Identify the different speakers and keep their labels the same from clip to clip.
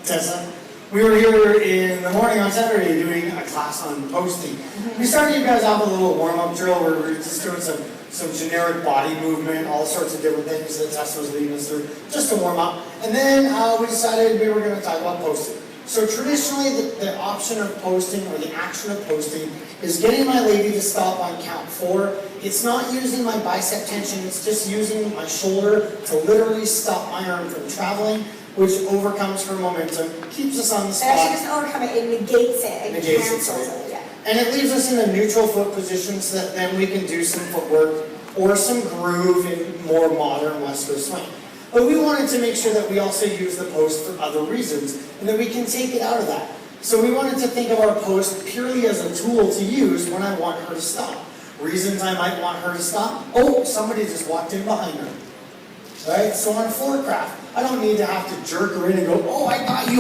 Speaker 1: Tessa. We were here in the morning on Saturday doing a class on posting. We started you guys off with a little warm-up drill where we were just doing some generic body movement, all sorts of different things that Tessa was leading us through, just to warm up. And then we decided we were going to talk about posting. So traditionally, the option of posting, or the action of posting, is getting my lady to stop on count 4. It's not using my bicep tension, it's just using my shoulder to literally stop my arm from traveling, which overcomes her momentum, keeps us on the spot.
Speaker 2: It actually doesn't overcome it, it negates it.
Speaker 1: Negates it, sorry.
Speaker 2: Yeah.
Speaker 1: And it leaves us in a neutral foot position so that then we can do some footwork or some groove in more modern Western swing. But we wanted to make sure that we also use the post for other reasons and that we can take it out of that. So we wanted to think of our post purely as a tool to use when I want her to stop. Reasons I might want her to stop: oh, somebody just walked in behind her. Right? So on a floor craft, I don't need to have to jerk her in and go, oh, I got you,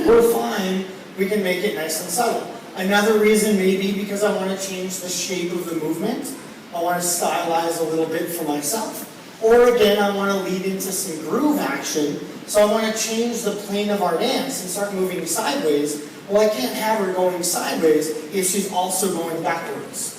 Speaker 1: we're fine. We can make it nice and subtle. Another reason may be because I want to change the shape of the movement. I want to stylize a little bit for myself. Or again, I want to lead into some groove action, so I want to change the plane of our dance and start moving sideways. Well, I can't have her going sideways if she's also going backwards.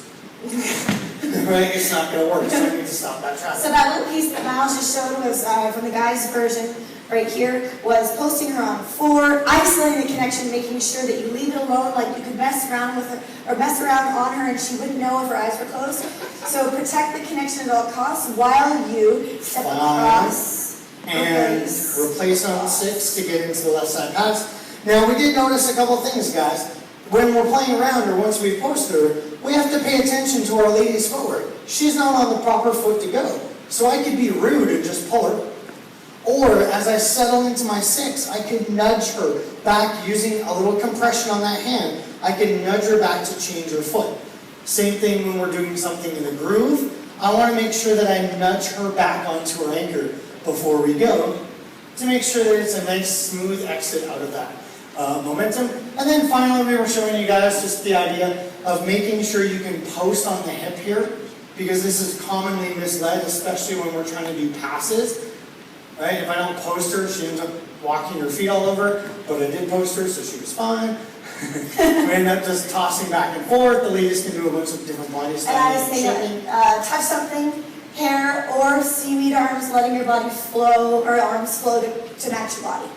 Speaker 1: Right? It's not going to work, so I need to stop that traffic.
Speaker 2: So that little piece that Myles just showed was from the guy's version right here, was posting her on 4, isolating the connection, making sure that you leave it alone, like you could mess around with her, or mess around on her and she wouldn't know if her eyes were closed. So protect the connection at all costs while you step across
Speaker 1: and replace on 6 to get into the left side pass. Now we did notice a couple things, guys. When we're playing around or once we post her, we have to pay attention to our lady's footwork. She's not on the proper foot to go. So I could be rude and just pull her. Or as I settle into my 6, I could nudge her back using a little compression on that hand. I can nudge her back to change her foot. Same thing when we're doing something in the groove. I want to make sure that I nudge her back onto her anchor before we go to make sure that it's a nice smooth exit out of that momentum. And then finally we were showing you guys just the idea of making sure you can post on the hip here, because this is commonly misled, especially when we're trying to do passes. Right? If I don't post her, she ends up walking her feet all over, but I did post her, so she was fine. We end up just tossing back and forth. The ladies can do a bunch of different body styles.
Speaker 2: And I just think touch something, hair or seaweed arms, letting your body flow, or arms flow to match your body.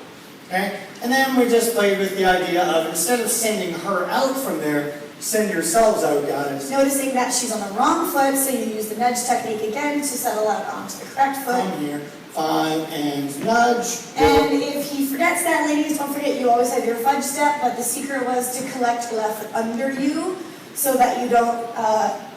Speaker 1: Okay? And then we just played with the idea of, instead of sending her out from there, send yourselves out, guys.
Speaker 2: Noticing that she's on the wrong foot, so you use the nudge technique again to settle out onto the correct foot.
Speaker 1: Come here. Fine, and nudge.
Speaker 2: And if he forgets that, ladies, don't forget you always have your fudge step, but the secret was to collect left foot under you so that you don't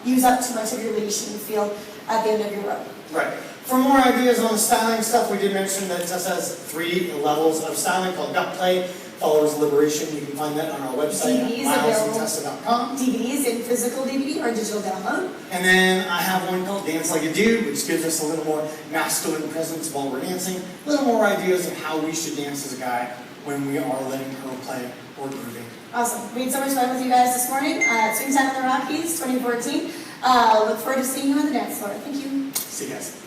Speaker 2: use up too much of your leash in the field at the end of your rope.
Speaker 1: Right. For more ideas on styling stuff, we did mention that Tessa has 3 levels of styling called gut play, followers liberation. You can find that on our website at mylesandtessa.com.
Speaker 2: DVDs in physical DVD or digital download.
Speaker 1: And then I have one called Dance Like a Dude, which gives us a little more masculine presence while we're dancing, a little more ideas of how we should dance as a guy when we are letting her play or grooving.
Speaker 2: Awesome. We had so much fun with you guys this morning at Swingtime in the Rockies 2014. Look forward to seeing you on the dance floor. Thank you.
Speaker 1: See you guys.